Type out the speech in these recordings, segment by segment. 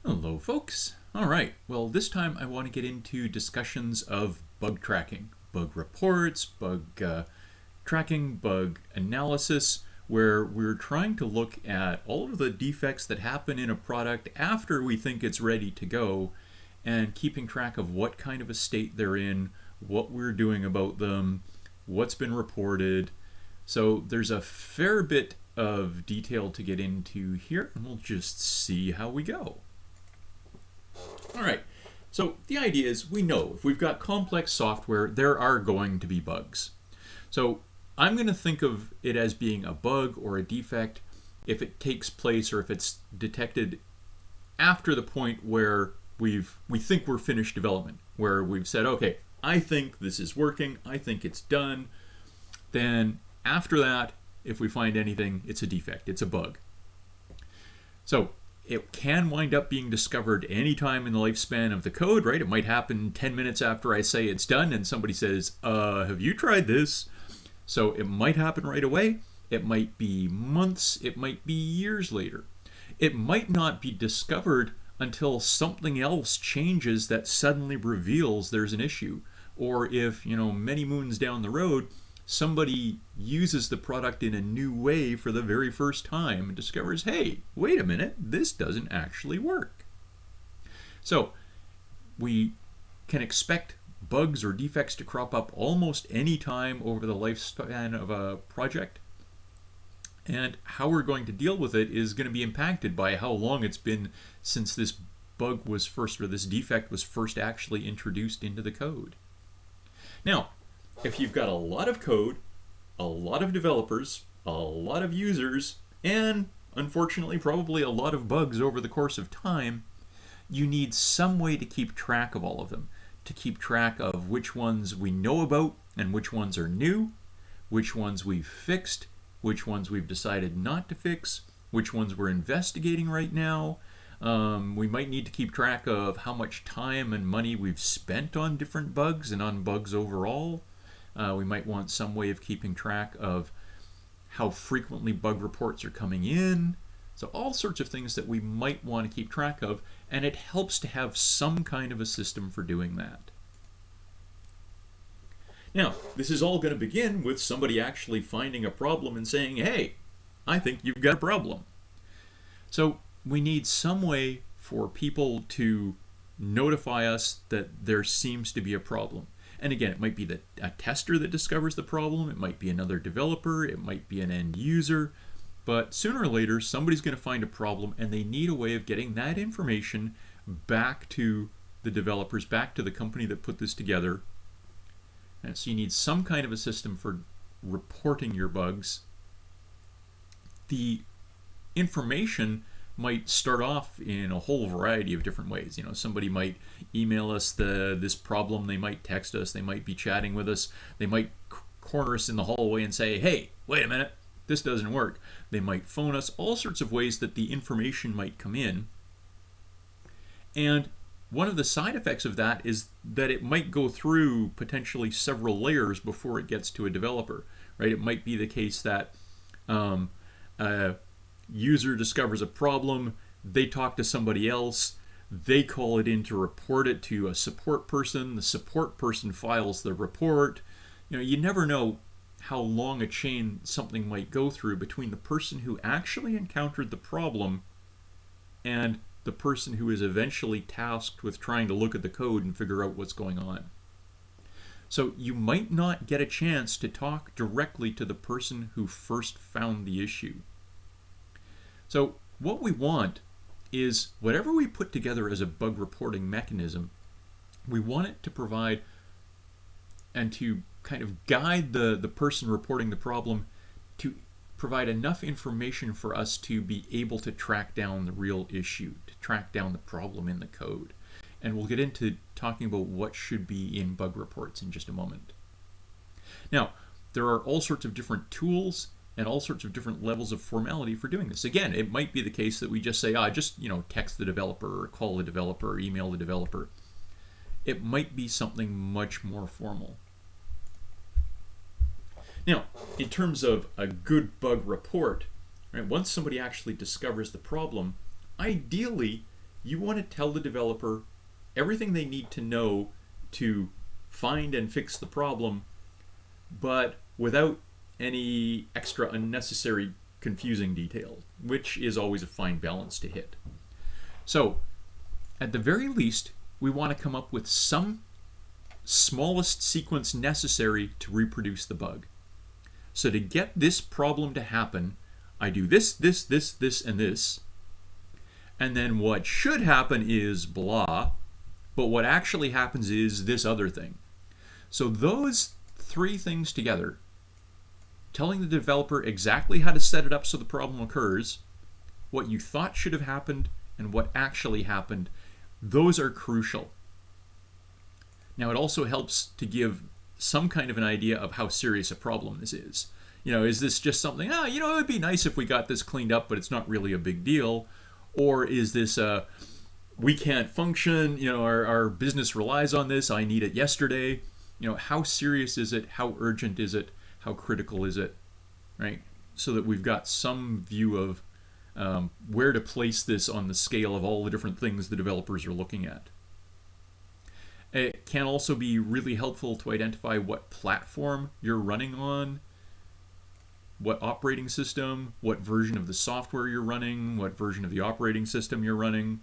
Hello folks. Alright, well this time I want to get into discussions of bug tracking, bug reports, bug tracking, bug analysis, where we're trying to look at all of the defects that happen in a product after we think it's ready to go and keeping track of what kind of a state they're in, what we're doing about them, what's been reported. So there's a fair bit of detail to get into here, and we'll just see how we go. All right, so the idea is we know if we've got complex software, there are going to be bugs. So I'm going to think of it as being a bug or a defect if it takes place or if it's detected after the point where we think we're finished development, where we've said, okay, I think this is working, I think it's done. Then after that, if we find anything, it's a defect, it's a bug. So it can wind up being discovered anytime in the lifespan of the code, right? It might happen 10 minutes after I say it's done and somebody says, have you tried this? So it might happen right away. It might be months. It might be years later. It might not be discovered until something else changes that suddenly reveals there's an issue. Or if, many moons down the road, somebody uses the product in a new way for the very first time and discovers, hey, wait a minute, this doesn't actually work. So we can expect bugs or defects to crop up almost any time over the lifespan of a project. And how we're going to deal with it is going to be impacted by how long it's been since this bug was first, or this defect was first actually introduced into the code. Now, if you've got a lot of code, a lot of developers, a lot of users, and unfortunately probably a lot of bugs over the course of time, you need some way to keep track of all of them, to keep track of which ones we know about and which ones are new, which ones we've fixed, which ones we've decided not to fix, which ones we're investigating right now. We might need to keep track of how much time and money we've spent on different bugs and on bugs overall. We might want some way of keeping track of how frequently bug reports are coming in. So all sorts of things that we might want to keep track of, and it helps to have some kind of a system for doing that. Now, this is all going to begin with somebody actually finding a problem and saying, hey, I think you've got a problem. So we need some way for people to notify us that there seems to be a problem. And again, it might be a tester that discovers the problem, it might be another developer, it might be an end user, but sooner or later somebody's going to find a problem and they need a way of getting that information back to the developers, back to the company that put this together. And so you need some kind of a system for reporting your bugs. The information might start off in a whole variety of different ways. Somebody might email us this problem, they might text us, they might be chatting with us, they might corner us in the hallway and say, hey, wait a minute, this doesn't work. They might phone us, all sorts of ways that the information might come in. And one of the side effects of that is that it might go through potentially several layers before it gets to a developer, right? It might be the case that user discovers a problem, they talk to somebody else, they call it in to report it to a support person, the support person files the report. You never know how long a chain something might go through between the person who actually encountered the problem and the person who is eventually tasked with trying to look at the code and figure out what's going on. So you might not get a chance to talk directly to the person who first found the issue. So what we want is whatever we put together as a bug reporting mechanism, we want it to provide and to kind of guide the person reporting the problem to provide enough information for us to be able to track down the real issue, to track down the problem in the code. And we'll get into talking about what should be in bug reports in just a moment. Now, there are all sorts of different tools and all sorts of different levels of formality for doing this. Again, it might be the case that we just say, just text the developer or call the developer or email the developer. It might be something much more formal. Now, in terms of a good bug report, right, once somebody actually discovers the problem, ideally You want to tell the developer everything they need to know to find and fix the problem, but without any extra unnecessary confusing detail, which is always a fine balance to hit. So, at the very least, we want to come up with some smallest sequence necessary to reproduce the bug. So to get this problem to happen, I do this, this, this, this, and this. And then what should happen is blah, but what actually happens is this other thing. So those three things together, telling the developer exactly how to set it up so the problem occurs, what you thought should have happened, and what actually happened, those are crucial. Now it also helps to give some kind of an idea of how serious a problem this is. Is this just something, it would be nice if we got this cleaned up, but it's not really a big deal? Or is this, we can't function, our business relies on this, I need it yesterday? How serious is it? How urgent is it? How critical is it? Right? So that we've got some view of where to place this on the scale of all the different things the developers are looking at. It can also be really helpful to identify what platform you're running on, what operating system, what version of the software you're running, what version of the operating system you're running.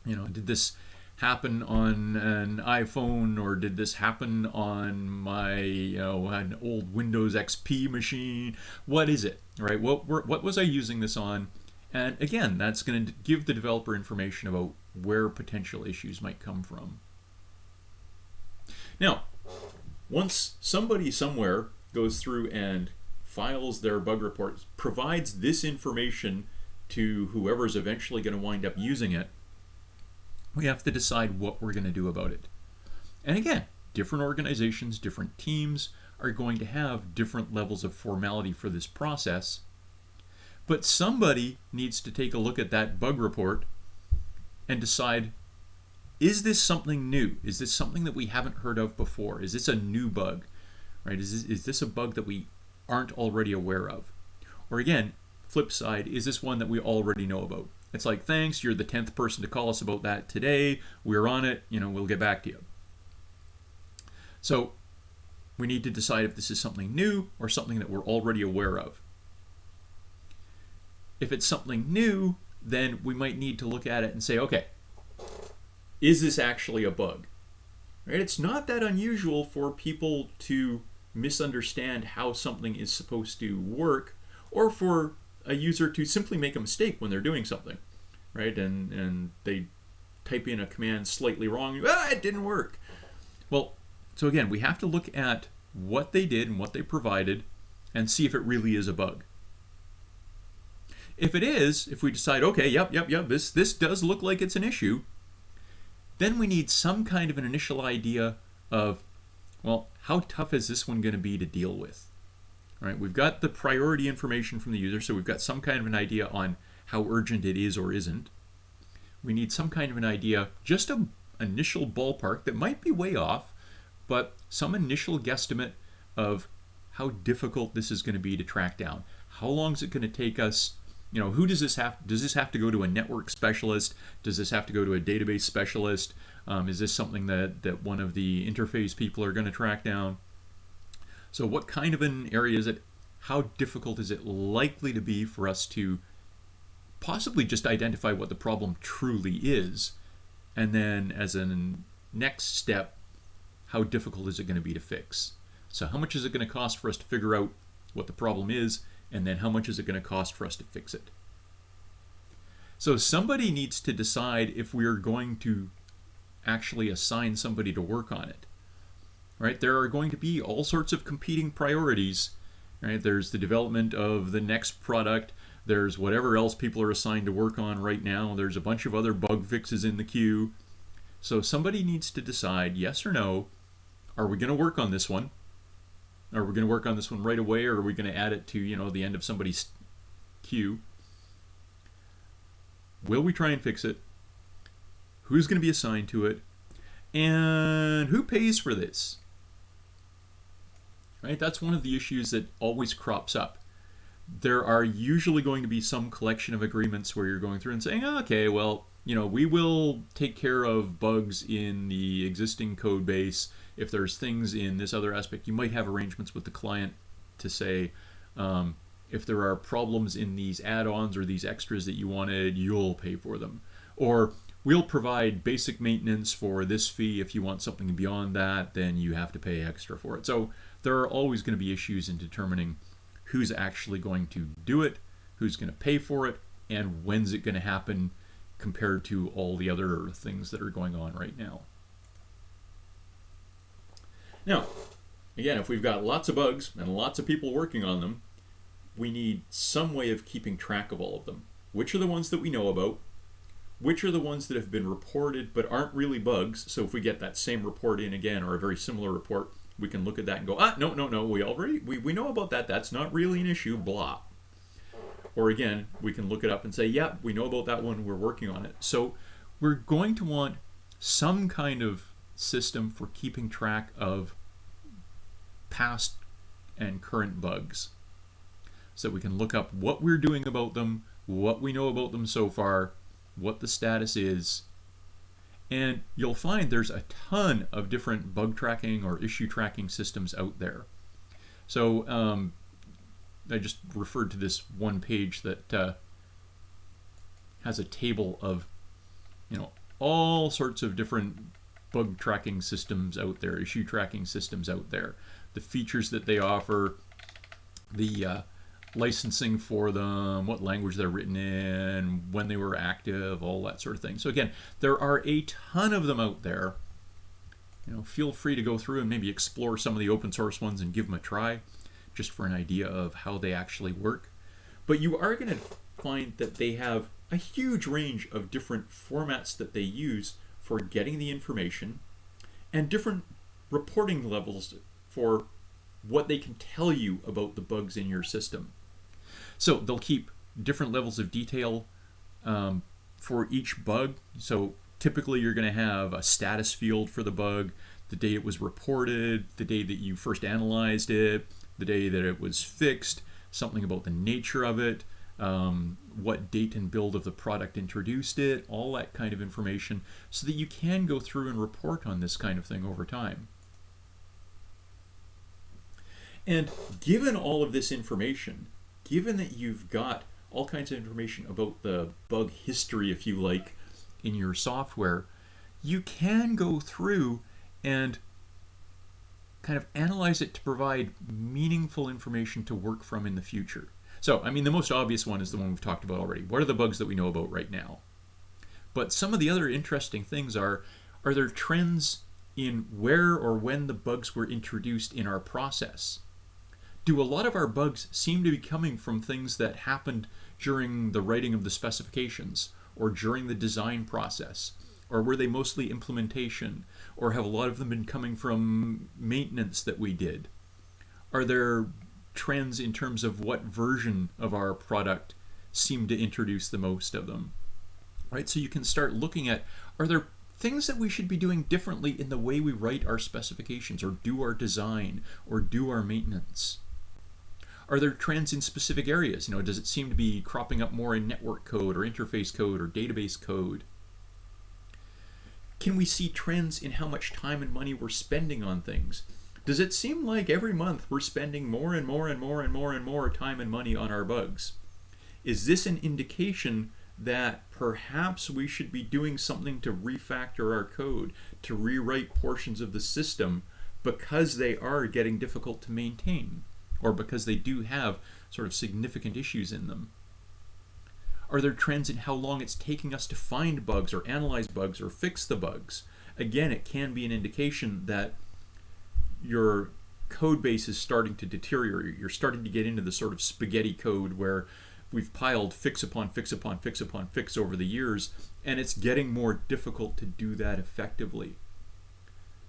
Did this happen on an iPhone, or did this happen on my, an old Windows XP machine? What is it, right? What was I using this on? And again, that's going to give the developer information about where potential issues might come from. Now, once somebody somewhere goes through and files their bug reports, provides this information to whoever's eventually going to wind up using it, we have to decide what we're going to do about it. And again, different organizations, different teams are going to have different levels of formality for this process. But somebody needs to take a look at that bug report and decide, is this something new? Is this something that we haven't heard of before? Is this a new bug? Right? Is this a bug that we aren't already aware of? Or again, flip side, is this one that we already know about? It's like, thanks, you're the 10th person to call us about that today. We're on it, we'll get back to you. So we need to decide if this is something new or something that we're already aware of. If it's something new, then we might need to look at it and say, okay, is this actually a bug? Right? It's not that unusual for people to misunderstand how something is supposed to work, or for a user to simply make a mistake when they're doing something, right? And they type in a command slightly wrong, it didn't work. Well, so again, we have to look at what they did and what they provided and see if it really is a bug. If it is, if we decide, okay, yep, this does look like it's an issue, then we need some kind of an initial idea of, well, how tough is this one going to be to deal with? All right, we've got the priority information from the user, so we've got some kind of an idea on how urgent it is or isn't. We need some kind of an idea, just an initial ballpark that might be way off, but some initial guesstimate of how difficult this is going to be to track down. How long is it going to take us? Who does this have? Does this have to go to a network specialist? Does this have to go to a database specialist? Is this something that one of the interface people are going to track down? So what kind of an area is it? How difficult is it likely to be for us to possibly just identify what the problem truly is? And then as a next step, how difficult is it going to be to fix? So how much is it going to cost for us to figure out what the problem is? And then how much is it going to cost for us to fix it? So somebody needs to decide if we're going to actually assign somebody to work on it. Right? There are going to be all sorts of competing priorities. Right? There's the development of the next product. There's whatever else people are assigned to work on right now. There's a bunch of other bug fixes in the queue. So somebody needs to decide, yes or no, are we going to work on this one? Are we going to work on this one right away, or are we going to add it to, the end of somebody's queue? Will we try and fix it? Who's going to be assigned to it? And who pays for this? Right? That's one of the issues that always crops up. there are usually going to be some collection of agreements where you're going through and saying, "Oh, okay, well, we will take care of bugs in the existing code base. If there's things in this other aspect, you might have arrangements with the client to say, if there are problems in these add-ons or these extras that you wanted, you'll pay for them. Or we'll provide basic maintenance for this fee. If you want something beyond that, then you have to pay extra for it." So there are always going to be issues in determining who's actually going to do it, who's going to pay for it, and when's it going to happen compared to all the other things that are going on right now. Now, again, if we've got lots of bugs and lots of people working on them, we need some way of keeping track of all of them. Which are the ones that we know about? Which are the ones that have been reported but aren't really bugs? So if we get that same report in again, or a very similar report, we can look at that and go, no, we know about that. That's not really an issue, blah. Or again, we can look it up and say, yeah, we know about that one, we're working on it. So we're going to want some kind of system for keeping track of past and current bugs, so that we can look up what we're doing about them, what we know about them so far, what the status is. And you'll find there's a ton of different bug tracking or issue tracking systems out there. So I just referred to this one page that has a table of all sorts of different bug tracking systems out there, issue tracking systems out there, the features that they offer, the licensing for them, what language they're written in, when they were active, all that sort of thing. So again, there are a ton of them out there. Feel free to go through and maybe explore some of the open source ones and give them a try, just for an idea of how they actually work. But you are going to find that they have a huge range of different formats that they use for getting the information, and different reporting levels for what they can tell you about the bugs in your system. So they'll keep different levels of detail for each bug. So typically you're going to have a status field for the bug, the day it was reported, the day that you first analyzed it, the day that it was fixed, something about the nature of it, what date and build of the product introduced it, all that kind of information, so that you can go through and report on this kind of thing over time. And given all of this information, given that you've got all kinds of information about the bug history, if you like, in your software, you can go through and kind of analyze it to provide meaningful information to work from in the future. So, I mean, the most obvious one is the one we've talked about already. What are the bugs that we know about right now? But some of the other interesting things are there trends in where or when the bugs were introduced in our process? Do a lot of our bugs seem to be coming from things that happened during the writing of the specifications or during the design process? Or were they mostly implementation? Or have a lot of them been coming from maintenance that we did? Are there trends in terms of what version of our product seem to introduce the most of them? Right? So you can start looking at, are there things that we should be doing differently in the way we write our specifications or do our design or do our maintenance? Are there trends in specific areas? Does it seem to be cropping up more in network code or interface code or database code? Can we see trends in how much time and money we're spending on things? Does it seem like every month we're spending more and more and more and more and more time and money on our bugs? Is this an indication that perhaps we should be doing something to refactor our code, to rewrite portions of the system because they are getting difficult to maintain, or because they do have sort of significant issues in them? Are there trends in how long it's taking us to find bugs or analyze bugs or fix the bugs? Again, it can be an indication that your code base is starting to deteriorate. You're starting to get into the sort of spaghetti code where we've piled fix upon fix upon fix upon fix over the years, and it's getting more difficult to do that effectively.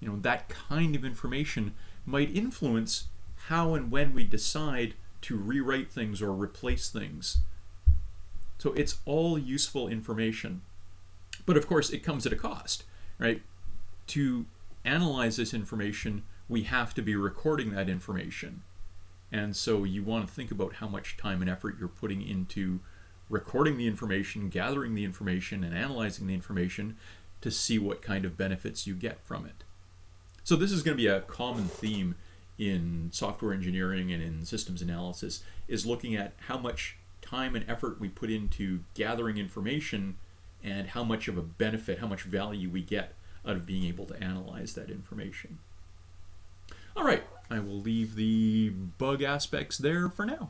That kind of information might influence how and when we decide to rewrite things or replace things. So it's all useful information. But of course, it comes at a cost, right? To analyze this information, we have to be recording that information. And so you want to think about how much time and effort you're putting into recording the information, gathering the information, and analyzing the information to see what kind of benefits you get from it. So this is going to be a common theme in software engineering and in systems analysis, is looking at how much time and effort we put into gathering information and how much of a benefit, how much value we get out of being able to analyze that information. All right, I will leave the bug aspects there for now.